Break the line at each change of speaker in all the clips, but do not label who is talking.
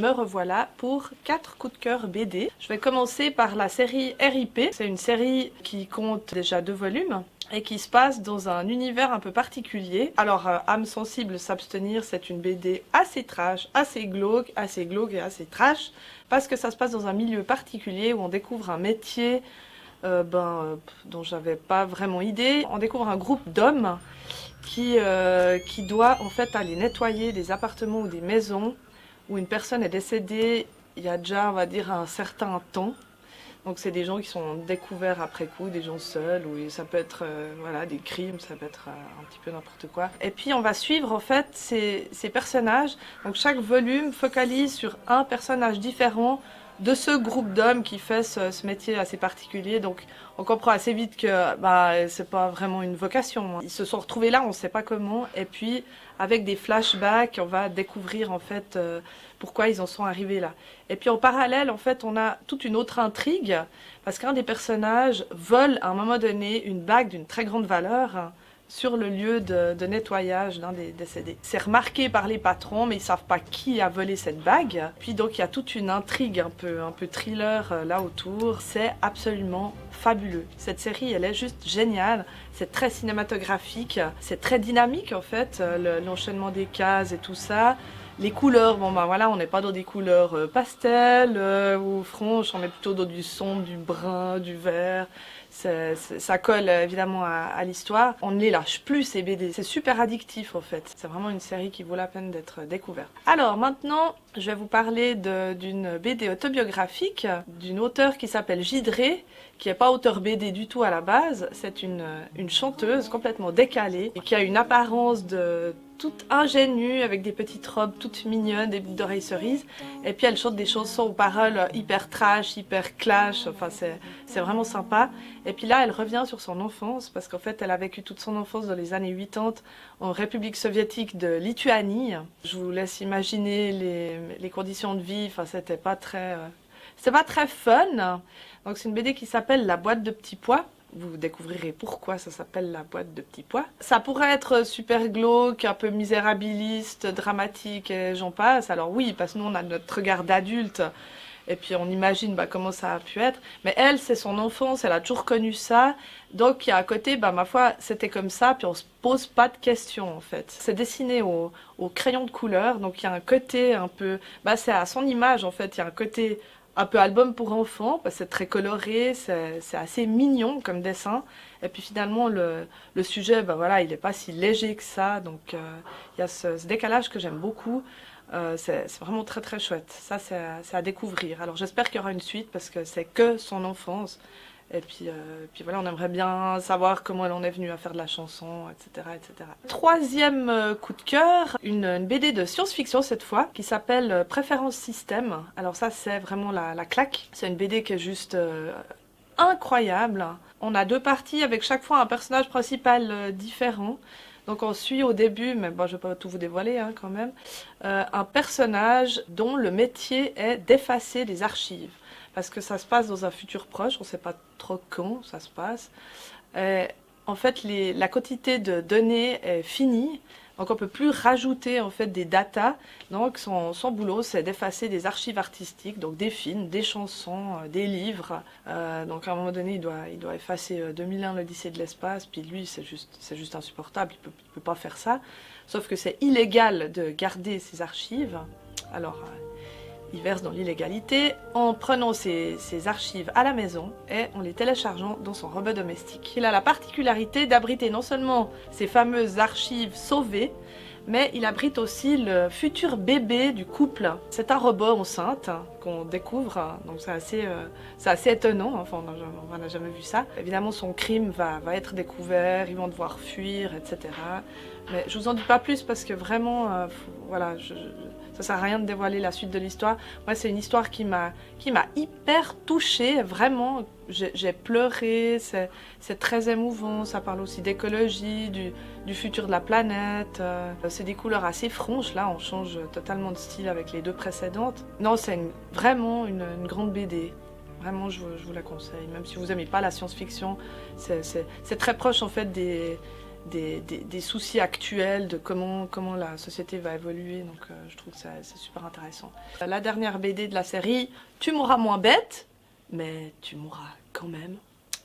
me revoilà pour 4 coups de cœur BD. Je vais commencer par la série RIP. C'est une série qui compte déjà 2 volumes et qui se passe dans un univers un peu particulier. Alors, âme sensible, s'abstenir, c'est une BD assez trash, assez glauque et assez trash, parce que ça se passe dans un milieu particulier où on découvre un métier dont j'avais pas vraiment idée. On découvre un groupe d'hommes qui doit en fait aller nettoyer des appartements ou des maisons où une personne est décédée il y a déjà, on va dire, un certain temps. Donc c'est des gens qui sont découverts après coup, des gens seuls, ou ça peut être voilà, des crimes, ça peut être un petit peu n'importe quoi. Et puis on va suivre en fait ces personnages. Donc chaque volume focalise sur un personnage différent de ce groupe d'hommes qui fait ce métier assez particulier. Donc on comprend assez vite que c'est pas vraiment une vocation. Ils se sont retrouvés là, on sait pas comment. Et puis avec des flashbacks, on va découvrir en fait pourquoi ils en sont arrivés là. Et puis en parallèle, en fait, on a toute une autre intrigue, parce qu'un des personnages vole à un moment donné une bague d'une très grande valeur sur le lieu de nettoyage d'un des décédés. C'est remarqué par les patrons, mais ils savent pas qui a volé cette bague. Puis donc il y a toute une intrigue un peu thriller là autour. C'est absolument fabuleux. Cette série, elle est juste géniale. C'est très cinématographique, c'est très dynamique en fait, l'enchaînement des cases et tout ça. Les couleurs, voilà, on n'est pas dans des couleurs pastel ou franches, on est plutôt dans du sombre, du brun, du vert. Ça colle évidemment à l'histoire. On ne les lâche plus ces BD, c'est super addictif en fait. C'est vraiment une série qui vaut la peine d'être découverte. Alors maintenant, je vais vous parler d'une BD autobiographique d'une auteure qui s'appelle Gidré, qui n'est pas auteure BD du tout à la base. C'est une chanteuse complètement décalée et qui a une apparence de toute ingénue, avec des petites robes toutes mignonnes, des boucles d'oreilles cerises. Et puis elle chante des chansons aux paroles hyper trash, hyper clash, enfin c'est vraiment sympa. Et puis là, elle revient sur son enfance, parce qu'en fait, elle a vécu toute son enfance dans les années 80 en République soviétique de Lituanie. Je vous laisse imaginer les conditions de vie, enfin c'était pas très fun. Donc c'est une BD qui s'appelle La boîte de petits pois. Vous découvrirez pourquoi ça s'appelle La boîte de petits pois. Ça pourrait être super glauque, un peu misérabiliste, dramatique et j'en passe. Alors oui, parce que nous on a notre regard d'adulte et puis on imagine comment ça a pu être. Mais elle, c'est son enfance, elle a toujours connu ça. Donc il y a à côté, ma foi, c'était comme ça, puis on se pose pas de questions en fait. C'est dessiné au crayon de couleur, donc il y a un côté un peu... c'est à son image en fait, il y a un côté... un peu album pour enfants, parce que c'est très coloré, c'est assez mignon comme dessin. Et puis finalement, le sujet, voilà, il n'est pas si léger que ça. Donc il y a ce décalage que j'aime beaucoup. C'est vraiment très très chouette. Ça, c'est à découvrir. Alors j'espère qu'il y aura une suite, parce que c'est que son enfance. Et puis voilà, on aimerait bien savoir comment elle en est venue à faire de la chanson, etc. etc. Troisième coup de cœur, une BD de science-fiction cette fois, qui s'appelle Préférence Système. Alors ça, c'est vraiment la claque. C'est une BD qui est juste incroyable. On a 2 parties avec chaque fois un personnage principal différent. Donc on suit au début, mais je ne vais pas tout vous dévoiler quand même, un personnage dont le métier est d'effacer des archives. Parce que ça se passe dans un futur proche, on ne sait pas trop quand ça se passe. En fait, la quantité de données est finie, donc on ne peut plus rajouter en fait des datas. Donc son boulot, c'est d'effacer des archives artistiques, donc des films, des chansons, des livres. Donc à un moment donné, il doit effacer 2001 l'Odyssée de l'espace, puis lui, c'est juste insupportable, il peut pas faire ça. Sauf que c'est illégal de garder ces archives. Alors... il verse dans l'illégalité en prenant ses archives à la maison et en les téléchargeant dans son robot domestique. Il a la particularité d'abriter non seulement ces fameuses archives sauvées, mais il abrite aussi le futur bébé du couple. C'est un robot enceinte qu'on découvre, donc c'est assez étonnant, enfin on n'a jamais vu ça. Évidemment son crime va être découvert, ils vont devoir fuir, etc. Mais je vous en dis pas plus parce que vraiment, voilà, ça sert à rien de dévoiler la suite de l'histoire. Moi, c'est une histoire qui m'a hyper touchée, vraiment. J'ai pleuré, c'est très émouvant. Ça parle aussi d'écologie, du futur de la planète. C'est des couleurs assez franches, là, on change totalement de style avec les 2 précédentes. Non, c'est vraiment une grande BD. Vraiment, je vous la conseille. Même si vous n'aimez pas la science-fiction, c'est très proche en fait des soucis actuels, de comment la société va évoluer. Donc je trouve que c'est super intéressant. La dernière BD de la série, Tu mourras moins bête, mais tu mourras quand même,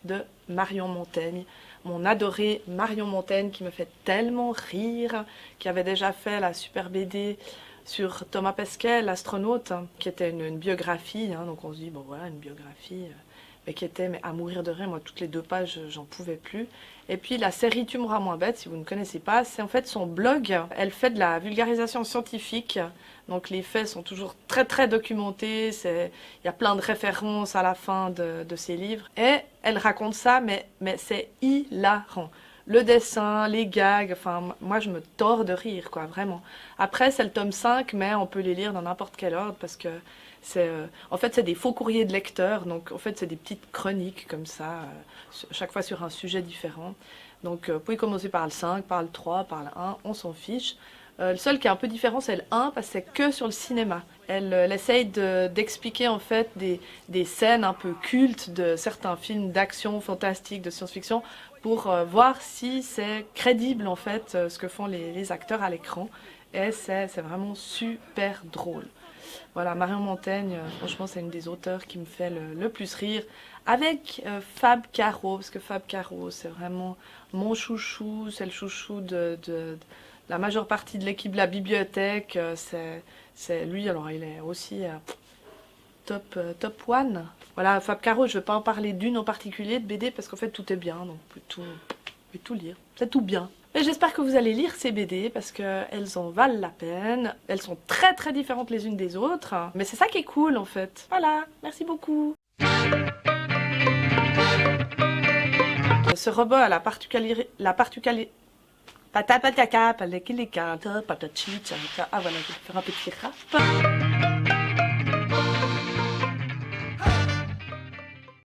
de Marion Montaigne. Mon adoré Marion Montaigne qui me fait tellement rire, qui avait déjà fait la super BD sur Thomas Pesquet, l'astronaute, qui était une biographie, hein, donc on se dit, bon voilà, une biographie, mais qui était à mourir de rire. Moi, toutes les 2 pages, j'en pouvais plus. Et puis la série Tu mourras moins bête, si vous ne connaissez pas, c'est en fait son blog. Elle fait de la vulgarisation scientifique, donc les faits sont toujours très très documentés, il y a plein de références à la fin de ses livres. Et elle raconte ça, mais c'est hilarant. Le dessin, les gags, enfin, moi je me tords de rire, quoi, vraiment. Après, c'est le tome 5, mais on peut les lire dans n'importe quel ordre, parce que en fait, c'est des faux courriers de lecteurs, donc en fait, c'est des petites chroniques, comme ça, chaque fois sur un sujet différent. Donc, vous pouvez commencer par le 5, par le 3, par le 1, on s'en fiche. Le seul qui est un peu différent, c'est le 1, parce que c'est que sur le cinéma. Elle essaye d'expliquer en fait des scènes un peu cultes de certains films d'action fantastique, de science-fiction, pour voir si c'est crédible en fait ce que font les acteurs à l'écran. Et c'est vraiment super drôle. Voilà, Marion Montaigne, franchement c'est une des auteurs qui me fait le plus rire. Avec Fab Caro, parce que Fab Caro c'est vraiment mon chouchou, c'est le chouchou de la majeure partie de l'équipe de la bibliothèque. C'est lui, alors il est aussi top one. Voilà, Fab Caro, je ne vais pas en parler d'une en particulier de BD parce qu'en fait tout est bien, donc on peut tout lire, c'est tout bien. Mais j'espère que vous allez lire ces BD parce qu'elles en valent la peine. Elles sont très très différentes les unes des autres, mais c'est ça qui est cool en fait. Voilà, merci beaucoup. Ce robot a la particularité... Ah voilà, je vais faire un petit rap.